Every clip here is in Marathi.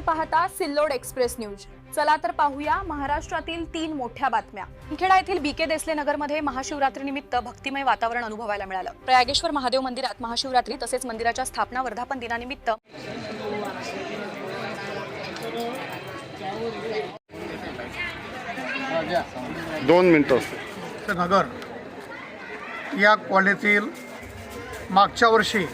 पाहता सिल्लोड एक्सप्रेस न्यूज। चला तर पाहूया महाराष्ट्रातील 3 मोठ्या बातम्या। खेडा येथील बीके देसले नगरमध्ये महाशिवरात्रीनिमित्त भक्तिमय वातावरण अनुभवायला मिळालं। प्रयागेश्वर महादेव मंदिरात महाशिवरात्री तसेच मंदिराच्या स्थापना वर्धापन दिनानिमित्त नगर या कॉलनीतील मागच्या वर्षी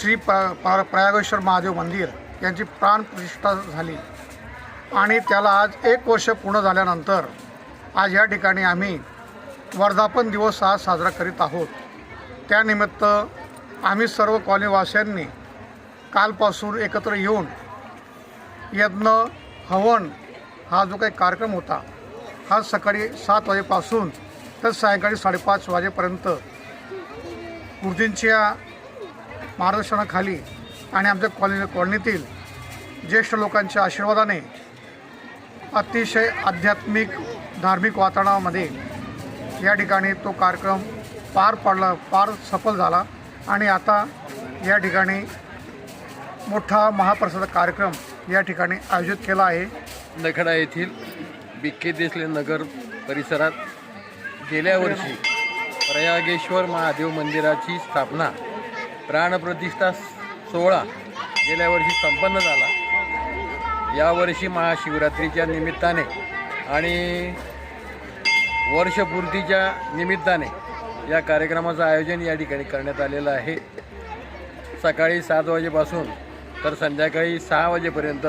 श्री प्रयागेश्वर महादेव मंदिर यांची प्राणप्रतिष्ठा झाली आणि त्याला आज 1 वर्ष पूर्ण झाल्यानंतर आज या ठिकाणी आम्ही वर्धापन दिवस आज साजरा करीत आहोत। त्यानिमित्त आम्ही सर्व कॉलनीवासियांनी कालपासून एकत्र येऊन यज्ञ हवन हा जो काही कार्यक्रम होता हा सकाळी 7 वाजेपासून तर सायंकाळी 5:30 वाजेपर्यंत गुरुजींच्या मार्गदर्शनाखाली आणि आमच्या कॉलनीतील ज्येष्ठ लोकांच्या आशीर्वादाने अतिशय आध्यात्मिक धार्मिक वातावरणामध्ये या ठिकाणी तो कार्यक्रम पार सफल झाला आणि आता या ठिकाणी मोठा महाप्रसाद कार्यक्रम या ठिकाणी आयोजित केला आहे। नखडा येथील बीके देसले नगर परिसरात गेल्या वर्षी प्रयागेश्वर महादेव मंदिराची स्थापना प्राणप्रतिष्ठा सोहळा गेल्या वर्षी संपन्न झाला। यावर्षी महाशिवरात्रीच्या निमित्ताने आणि वर्षपूर्तीच्या निमित्ताने या कार्यक्रमाचं आयोजन या ठिकाणी करण्यात आलेलं आहे। सकाळी 7 वाजेपासून तर संध्याकाळी 6 वाजेपर्यंत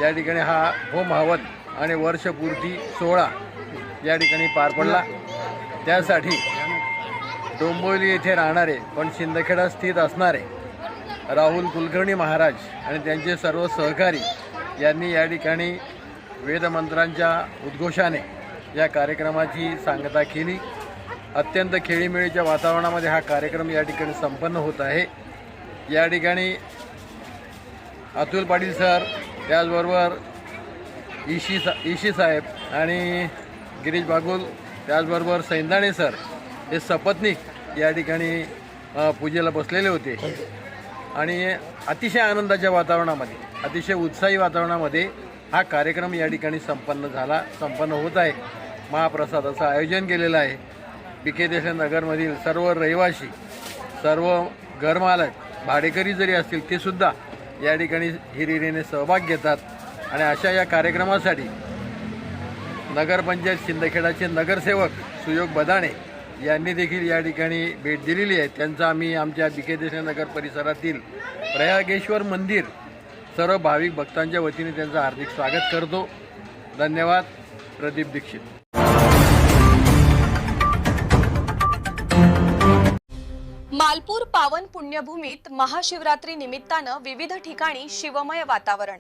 या ठिकाणी हा होम हवन आणि वर्षपूर्ती सोहळा या ठिकाणी पार पडला। त्यासाठी डोंबिवली येथे राहणारे पण शिंदखेडा स्थित असणारे राहुल कुलकर्णी महाराज आणि त्यांचे सर्व सहकारी यांनी या ठिकाणी वेदमंत्रांच्या उद्घोषाने या कार्यक्रमाची सांगता केली। अत्यंत खेळीमेळीच्या वातावरणामध्ये हा कार्यक्रम या ठिकाणी संपन्न होत आहे। या ठिकाणी अतुल पाटील सर, त्याचबरोबर ईशी साहेब आणि गिरीश बागुल, त्याचबरोबर सैंदाणे सर हे सपत्नीक या ठिकाणी पूजेला बसलेले होते आणि अतिशय आनंदाच्या वातावरणामध्ये अतिशय उत्साही वातावरणामध्ये हा कार्यक्रम या ठिकाणी संपन्न होत आहे। महाप्रसादाचं आयोजन केलेलं आहे। बीके देसले नगरमधील सर्व रहिवासी, सर्व घरमालक, भाडेकरी जरी असतील ते सुद्धा या ठिकाणी हिरिरीने सहभाग घेतात आणि अशा या कार्यक्रमासाठी नगरपंचायत शिंदखेडाचे नगरसेवक सुयोग बदाणे यांनी देखील या ठिकाणी भेट दिलेली आहे। त्यांचा आम्ही आमच्या बीके देसले नगर परिसरातील प्रयागेश्वर मंदिर सर्व भाविक भक्तांच्या वतीने त्यांचं हार्दिक स्वागत करतो। धन्यवाद। प्रदीप दीक्षित। मालपूर पावन पुण्यभूमीत महाशिवरात्री निमित्तानं विविध ठिकाणी शिवमय वातावरण।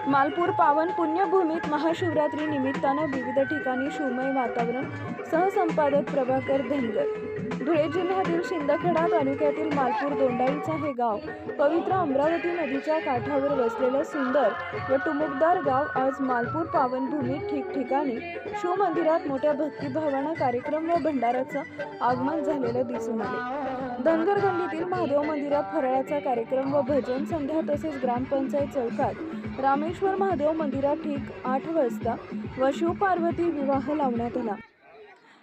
मालपूर पावन पुण्यभूमीत महाशिवरात्री निमित्तानं विविध ठिकाणी शिवमय वातावरण। सहसंपादक प्रभाकर धनगर। धुळे जिल्ह्यातील शिंदखेडा तालुक्यातील मालपूर दोंडाईचा हे गाव पवित्र अमरावती नदीच्या काठावर वसलेलं सुंदर व टुमुकदार गाव आज मालपूर पावन भूमीत ठिकठिकाणी शिवमंदिरात मोठ्या भक्तिभावानं कार्यक्रम व भंडाराचं आगमन झालेलं दिसून आले। धनगर गल्लीतील महादेव मंदिरात फराळाचा कार्यक्रम व भजन संध्या तसेच ग्रामपंचायत चौकात रामेश्वर महादेव मंदिरात ठीक 8 वाजता व शिवपार्वती विवाह लावण्यात आला।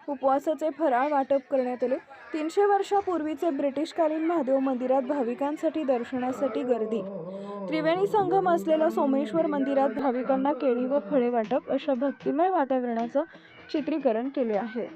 उपवासाचे फराळ वाटप करण्यात आले। 300 वर्षापूर्वीचे ब्रिटिशकालीन महादेव मंदिरात भाविकांसाठी दर्शनासाठी गर्दी। त्रिवेणी संगम असलेल्या सोमेश्वर मंदिरात भाविकांना केळी व फळे वाटप अशा भक्तिमय वातावरणाचं चित्रीकरण केले आहे।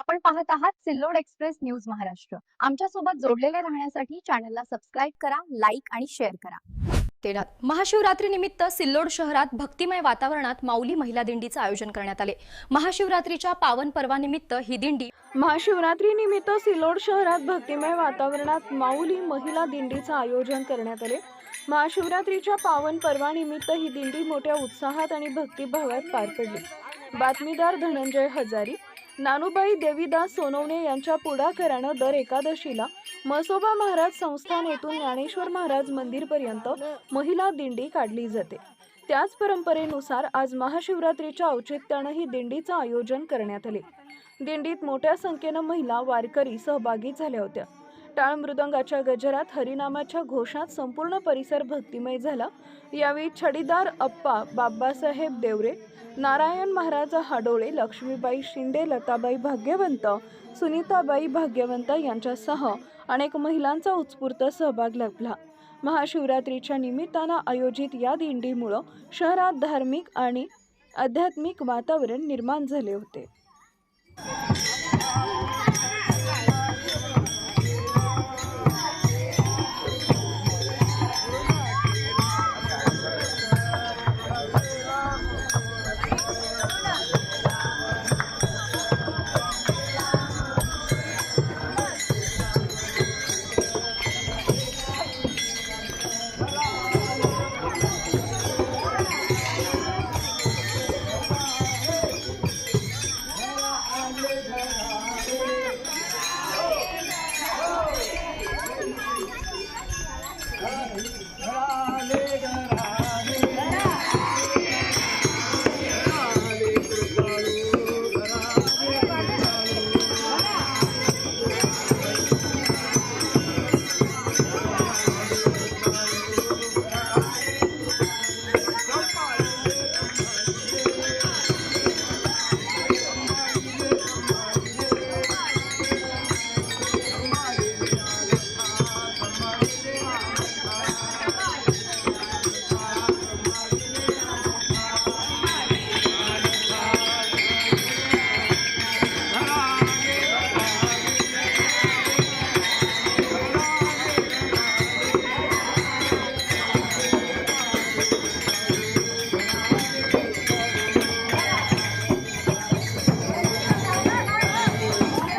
आपण पाहत आहात सिल्लोड एक्सप्रेस न्यूज महाराष्ट्र. आमच्या सोबत जोडलेले राहण्यासाठी चॅनलला सबस्क्राईब करा, लाईक आणि शेअर करा. तेनात महाशिवरात्री निमित्त सिल्लोड शहरात भक्तिमय वातावरणात माऊली महिला दिंडीचे आयोजन करण्यात आले. महाशिवरात्रीच्या पावन पर्वानिमित्त ही दिंडी महाशिवरात्री निमित्त सिल्लोड शहरात भक्तिमय वातावरणात माऊली महिला दिंडीचं आयोजन करण्यात आले. महाशिवरात्रीच्या पावन पर्वानिमित्त ही दिंडी मोठ्या उत्साहात आणि भक्तिभावात पार पडली. बातमीदार धनंजय हजारी, नानूबाई देवीदास सोनवणे यांच्या पुढाकारानं दर एकादशीला म्हसोबा महाराज संस्थान येथून ज्ञानेश्वर महाराज मंदिरपर्यंत महिला दिंडी काढली जाते. त्याच परंपरेनुसार आज महाशिवरात्रीच्या औचित्यानं ही दिंडीचं आयोजन करण्यात आले. दिंडीत मोठ्या संख्येनं महिला वारकरी सहभागी झाल्या होत्या. टाळ मृदंगाच्या गजरात, हरिनामाच्या घोषात संपूर्ण परिसर भक्तिमय झाला. यावेळी छडीदार अप्पा बाबासाहेब देवरे, नारायण महाराज हाडोळे, लक्ष्मीबाई शिंदे, लताबाई भाग्यवंत, सुनीताबाई भाग्यवंत यांच्यासह अनेक महिलांचा उत्स्फूर्त सहभाग लाभला. महाशिवरात्रीच्या निमित्तानं आयोजित या दिंडीमुळे शहरात धार्मिक आणि आध्यात्मिक वातावरण निर्माण झाले होते.